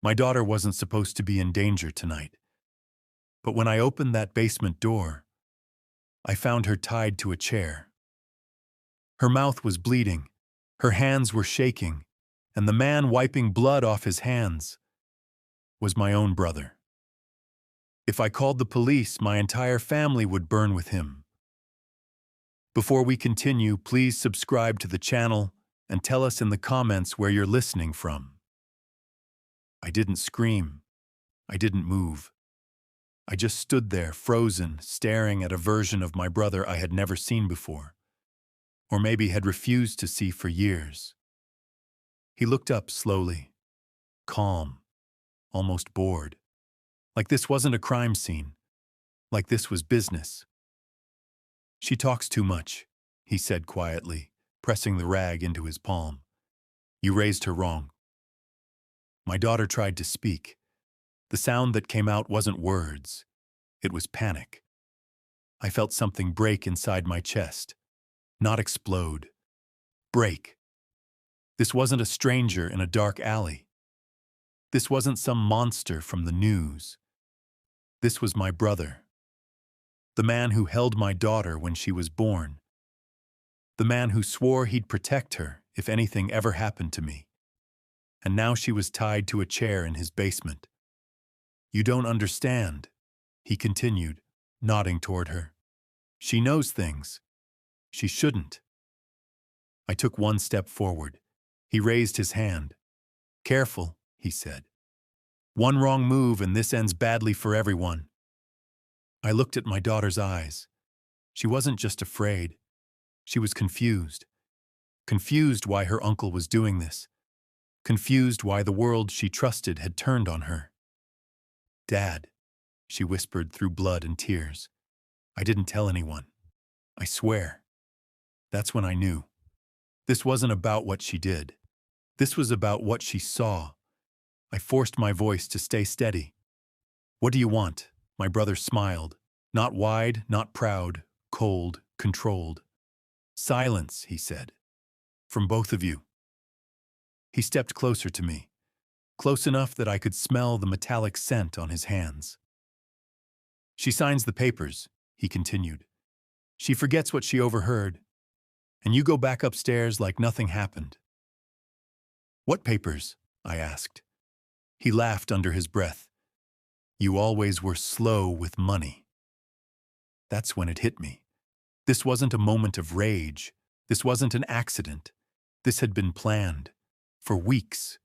My daughter wasn't supposed to be in danger tonight. But when I opened that basement door, I found her tied to a chair. Her mouth was bleeding, her hands were shaking, and the man wiping blood off his hands was my own brother. If I called the police, my entire family would burn with him. Before we continue, please subscribe to the channel and tell us in the comments where you're listening from. I didn't scream. I didn't move. I just stood there, frozen, staring at a version of my brother I had never seen before, or maybe had refused to see for years. He looked up slowly, calm, almost bored, like this wasn't a crime scene, like this was business. "She talks too much," he said quietly, pressing the rag into his palm. "You raised her wrong." My daughter tried to speak. The sound that came out wasn't words. It was panic. I felt something break inside my chest. Not explode. Break. This wasn't a stranger in a dark alley. This wasn't some monster from the news. This was my brother. The man who held my daughter when she was born. The man who swore he'd protect her if anything ever happened to me. And now she was tied to a chair in his basement. "You don't understand," he continued, nodding toward her. "She knows things. She shouldn't." I took one step forward. He raised his hand. "Careful," he said. "One wrong move and this ends badly for everyone." I looked at my daughter's eyes. She wasn't just afraid. She was confused. Confused why her uncle was doing this. Confused why the world she trusted had turned on her. "Dad," she whispered through blood and tears. "I didn't tell anyone. I swear." That's when I knew. This wasn't about what she did. This was about what she saw. I forced my voice to stay steady. "What do you want?" My brother smiled. Not wide, not proud, cold, controlled. "Silence," he said. "From both of you." He stepped closer to me, close enough that I could smell the metallic scent on his hands. "She signs the papers," he continued. "She forgets what she overheard, and you go back upstairs like nothing happened." "What papers?" I asked. He laughed under his breath. "You always were slow with money." That's when it hit me. This wasn't a moment of rage. This wasn't an accident. This had been planned. For weeks,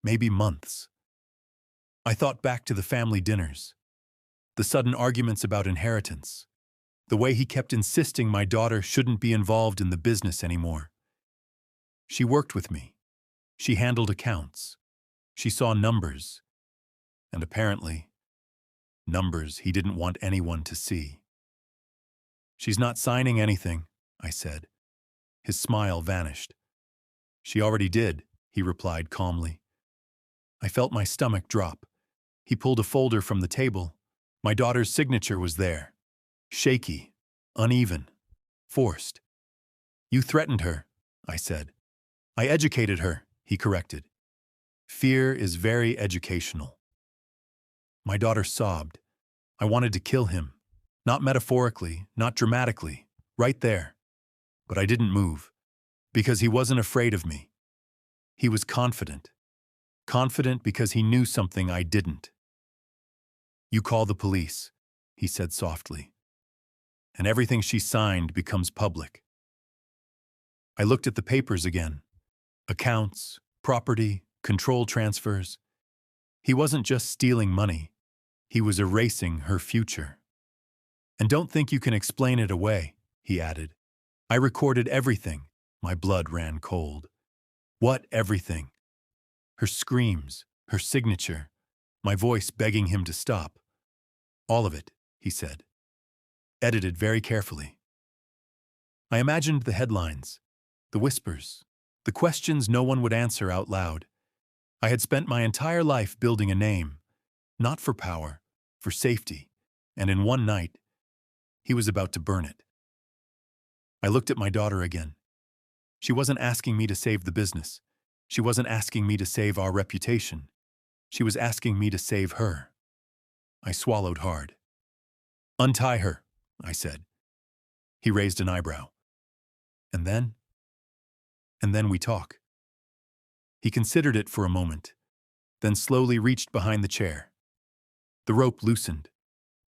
maybe months. I thought back to the family dinners. The sudden arguments about inheritance. The way he kept insisting my daughter shouldn't be involved in the business anymore. She worked with me. She handled accounts. She saw numbers. And apparently, numbers he didn't want anyone to see. "She's not signing anything," I said. His smile vanished. "She already did," he replied calmly. I felt my stomach drop. He pulled a folder from the table. My daughter's signature was there. Shaky, uneven, forced. "You threatened her," I said. "I educated her," he corrected. Fear is very educational. My daughter sobbed. I wanted to kill him. Not metaphorically, not dramatically, right there. But I didn't move, because he wasn't afraid of me. He was confident. Confident because he knew something I didn't. "You call the police," he said softly. "And everything she signed becomes public." I looked at the papers again. Accounts, property, control transfers. He wasn't just stealing money. He was erasing her future. "And don't think you can explain it away," he added. "I recorded everything." My blood ran cold. "What everything?" Her screams, her signature, my voice begging him to stop. "All of it," he said. "Edited very carefully." I imagined the headlines, the whispers, the questions no one would answer out loud. I had spent my entire life building a name, not for power, for safety, and in one night, he was about to burn it. I looked at my daughter again. She wasn't asking me to save the business. She wasn't asking me to save our reputation. She was asking me to save her. I swallowed hard. "Untie her," I said. He raised an eyebrow. "And then?" "And then we talk." He considered it for a moment, then slowly reached behind the chair. The rope loosened.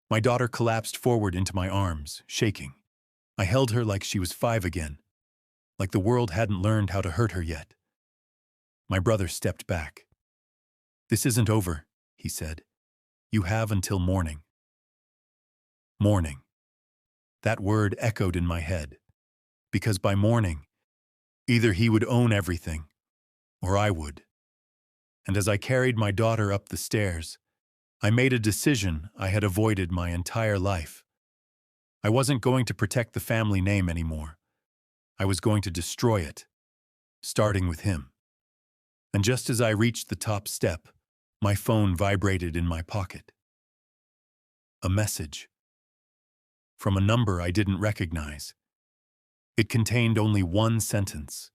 My daughter collapsed forward into my arms, shaking. I held her like she was 5 again, like the world hadn't learned how to hurt her yet. My brother stepped back. "This isn't over," he said. "You have until morning." Morning. That word echoed in my head, because by morning, either he would own everything, or I would. And as I carried my daughter up the stairs, I made a decision I had avoided my entire life. I wasn't going to protect the family name anymore. I was going to destroy it, starting with him. And just as I reached the top step, my phone vibrated in my pocket. A message. From a number I didn't recognize. It contained only one sentence.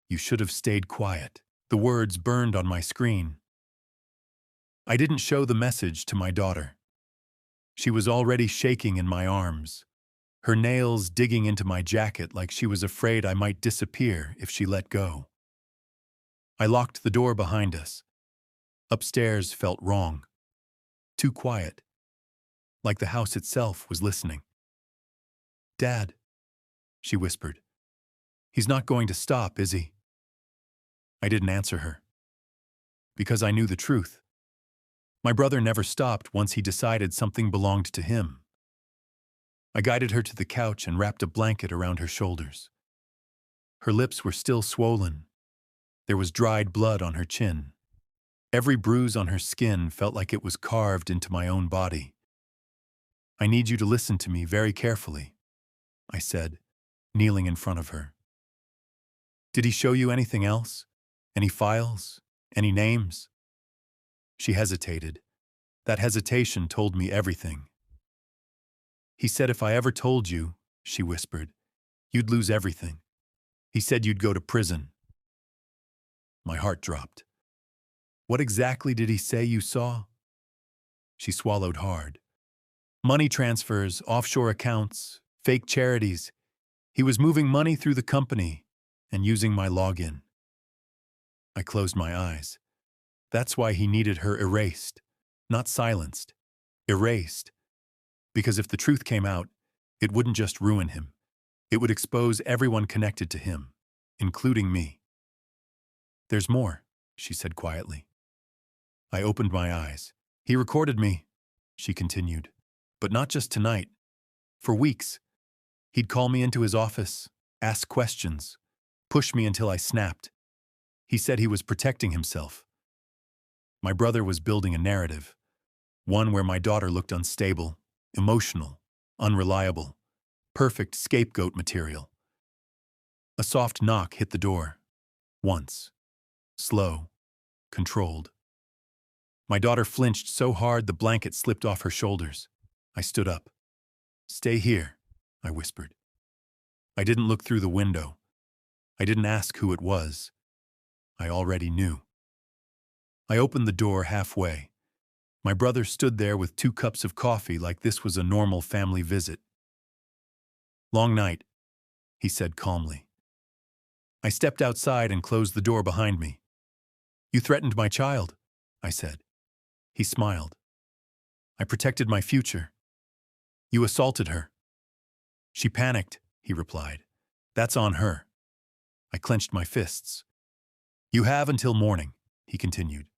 "You should have stayed quiet." The words burned on my screen. I didn't show the message to my daughter. She was already shaking in my arms, her nails digging into my jacket like she was afraid I might disappear if she let go. I locked the door behind us. Upstairs felt wrong. Too quiet. Like the house itself was listening. "Dad," she whispered. "He's not going to stop, is he?" I didn't answer her. Because I knew the truth. My brother never stopped once he decided something belonged to him. I guided her to the couch and wrapped a blanket around her shoulders. Her lips were still swollen. There was dried blood on her chin. Every bruise on her skin felt like it was carved into my own body. "I need you to listen to me very carefully," I said, kneeling in front of her. "Did he show you anything else? Any files? Any names?" She hesitated. That hesitation told me everything. "He said if I ever told you," she whispered, "you'd lose everything. He said you'd go to prison." My heart dropped. "What exactly did he say you saw?" She swallowed hard. "Money transfers, offshore accounts, fake charities. He was moving money through the company and using my login." I closed my eyes. That's why he needed her erased, not silenced. Erased. Because if the truth came out, it wouldn't just ruin him. It would expose everyone connected to him, including me. "There's more," she said quietly. I opened my eyes. "He recorded me," she continued. "But not just tonight. For weeks. He'd call me into his office, ask questions, push me until I snapped. He said he was protecting himself. My brother was building a narrative, one where my daughter looked unstable, emotional, unreliable, perfect scapegoat material. A soft knock hit the door. Once. Slow. Controlled. My daughter flinched so hard the blanket slipped off her shoulders. I stood up. "Stay here," I whispered. I didn't look through the window. I didn't ask who it was. I already knew. I opened the door halfway. My brother stood there with 2 cups of coffee like this was a normal family visit. "Long night," he said calmly. I stepped outside and closed the door behind me. "You threatened my child," I said. He smiled. "I protected my future. You assaulted her." "She panicked," he replied. "That's on her." I clenched my fists. "You have until morning," he continued.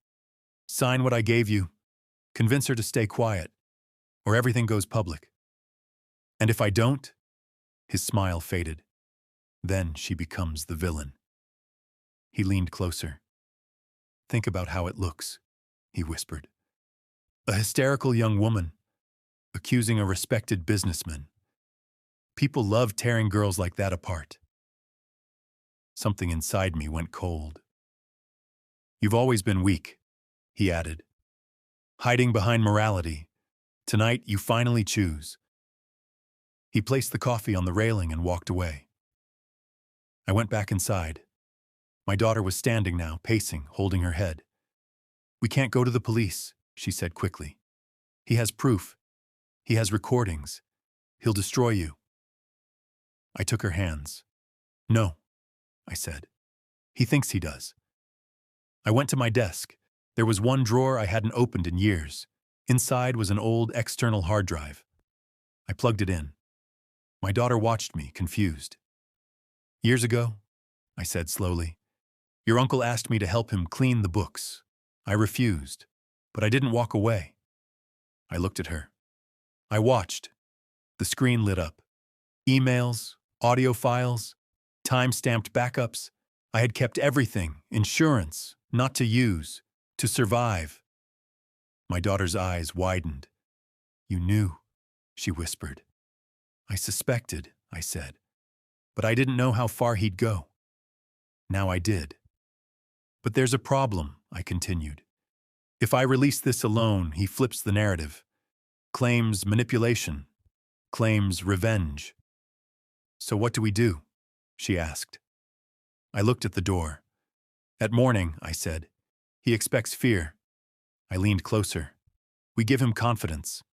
"Sign what I gave you. Convince her to stay quiet, or everything goes public. And if I don't," his smile faded, "then she becomes the villain." He leaned closer. "Think about how it looks," he whispered. "A hysterical young woman, accusing a respected businessman. People love tearing girls like that apart." Something inside me went cold. "You've always been weak," he added. "Hiding behind morality. Tonight, you finally choose." He placed the coffee on the railing and walked away. I went back inside. My daughter was standing now, pacing, holding her head. We can't go to the police, she said quickly. He has proof. He has recordings. He'll destroy you. I took her hands. No, I said. He thinks he does. I went to my desk. There was one drawer I hadn't opened in years. Inside was an old external hard drive. I plugged it in. My daughter watched me, confused. Years ago, I said slowly, your uncle asked me to help him clean the books. I refused, but I didn't walk away. I looked at her. I watched. The screen lit up. Emails, audio files, time-stamped backups. I had kept everything, insurance, not to use, to survive. My daughter's eyes widened. You knew, she whispered. I suspected, I said, but I didn't know how far he'd go. Now I did. But there's a problem, I continued. If I release this alone, he flips the narrative, claims manipulation, claims revenge. So what do we do? She asked. I looked at the door. At morning, I said, he expects fear. I leaned closer. We give him confidence.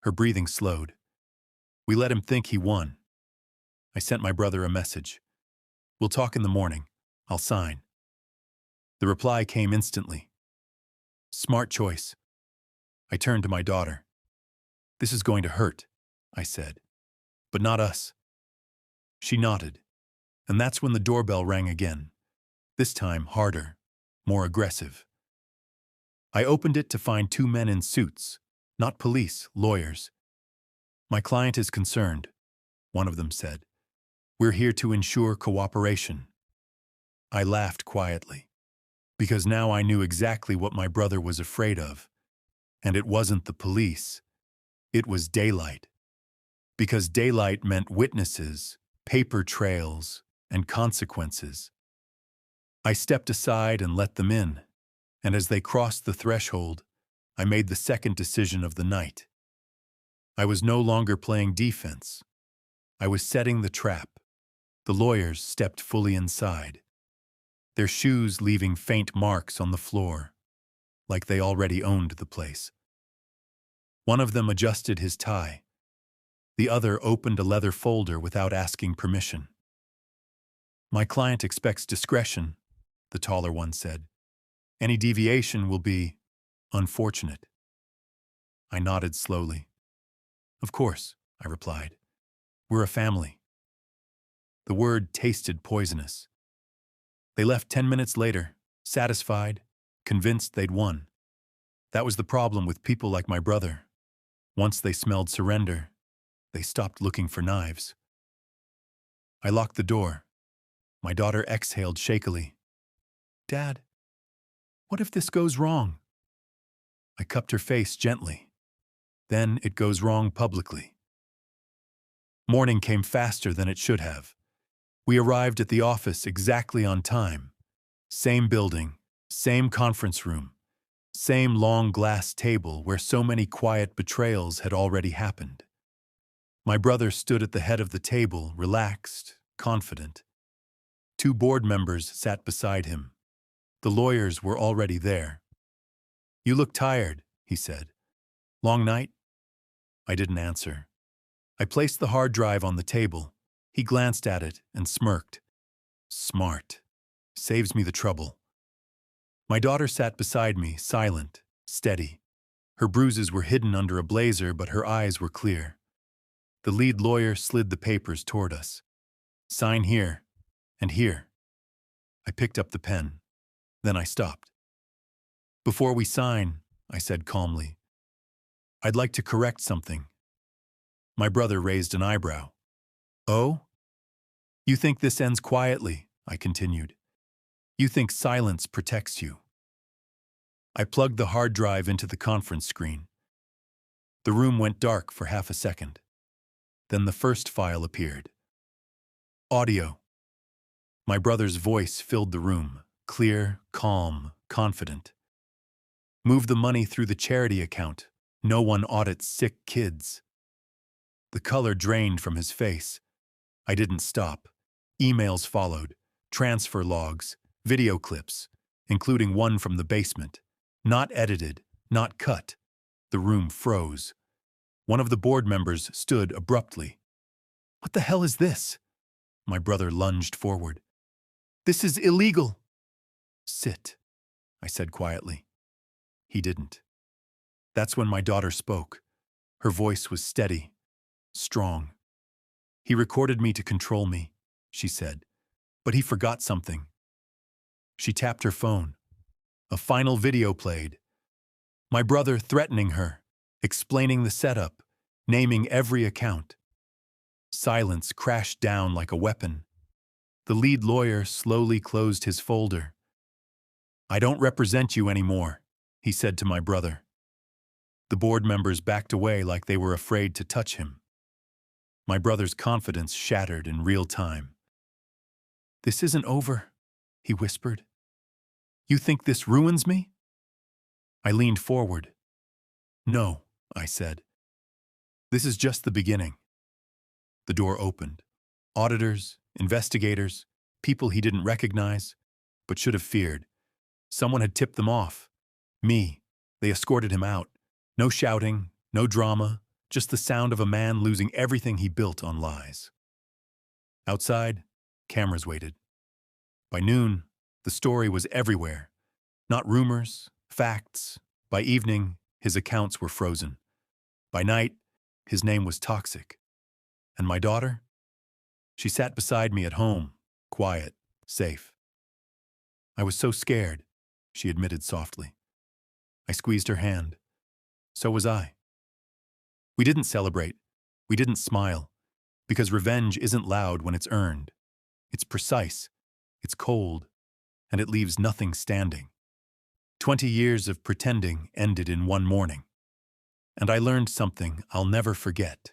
Her breathing slowed. We let him think he won. I sent my brother a message. We'll talk in the morning. I'll sign. The reply came instantly. Smart choice. I turned to my daughter. This is going to hurt, I said. But not us. She nodded. And that's when the doorbell rang again. This time harder, more aggressive. I opened it to find two men in suits, not police, lawyers. My client is concerned, one of them said. We're here to ensure cooperation. I laughed quietly, because now I knew exactly what my brother was afraid of. And it wasn't the police. It was daylight. Because daylight meant witnesses, paper trails, and consequences. I stepped aside and let them in, and as they crossed the threshold, I made the second decision of the night. I was no longer playing defense. I was setting the trap. The lawyers stepped fully inside, their shoes leaving faint marks on the floor, like they already owned the place. One of them adjusted his tie. The other opened a leather folder without asking permission. My client expects discretion, the taller one said. Any deviation will be unfortunate. I nodded slowly. Of course, I replied. We're a family. The word tasted poisonous. They left 10 minutes later, satisfied, convinced they'd won. That was the problem with people like my brother. Once they smelled surrender, they stopped looking for knives. I locked the door. My daughter exhaled shakily. Dad, what if this goes wrong? I cupped her face gently. Then it goes wrong publicly. Morning came faster than it should have. We arrived at the office exactly on time. Same building, same conference room, same long glass table where so many quiet betrayals had already happened. My brother stood at the head of the table, relaxed, confident. Two board members sat beside him. The lawyers were already there. You look tired, he said. Long night? I didn't answer. I placed the hard drive on the table. He glanced at it and smirked. Smart. Saves me the trouble. My daughter sat beside me, silent, steady. Her bruises were hidden under a blazer, but her eyes were clear. The lead lawyer slid the papers toward us. Sign here and here. I picked up the pen. Then I stopped. Before we sign, I said calmly, I'd like to correct something. My brother raised an eyebrow. Oh? You think this ends quietly, I continued. You think silence protects you. I plugged the hard drive into the conference screen. The room went dark for half a second. Then the first file appeared. Audio. My brother's voice filled the room, clear, calm, confident. Move the money through the charity account. No one audits sick kids. The color drained from his face. I didn't stop. Emails followed, transfer logs, video clips, including one from the basement. Not edited, not cut. The room froze. One of the board members stood abruptly. "What the hell is this?" My brother lunged forward. "This is illegal." "Sit," I said quietly. He didn't. That's when my daughter spoke. Her voice was steady, strong. "He recorded me to control me," she said. "But he forgot something." She tapped her phone. A final video played. My brother threatening her, explaining the setup, naming every account. Silence crashed down like a weapon. The lead lawyer slowly closed his folder. "I don't represent you anymore," he said to my brother. The board members backed away like they were afraid to touch him. My brother's confidence shattered in real time. "This isn't over," he whispered. "You think this ruins me?" I leaned forward. "No," I said. "This is just the beginning." The door opened. Auditors, investigators, people he didn't recognize, but should have feared. Someone had tipped them off. Me. They escorted him out. No shouting, no drama, just the sound of a man losing everything he built on lies. Outside, cameras waited. By noon, the story was everywhere. Not rumors, facts. By evening, his accounts were frozen. By night, his name was toxic. And my daughter? She sat beside me at home, quiet, safe. "I was so scared," she admitted softly. I squeezed her hand. So was I. We didn't celebrate. We didn't smile. Because revenge isn't loud when it's earned. It's precise. It's cold. And it leaves nothing standing. 20 years of pretending ended in one morning. And I learned something I'll never forget.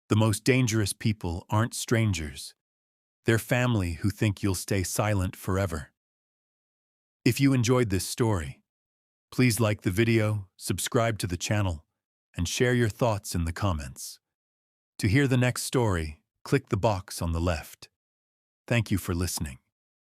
The most dangerous people aren't strangers. They're family who think you'll stay silent forever. If you enjoyed this story, please like the video, subscribe to the channel, and share your thoughts in the comments. To hear the next story, click the box on the left. Thank you for listening.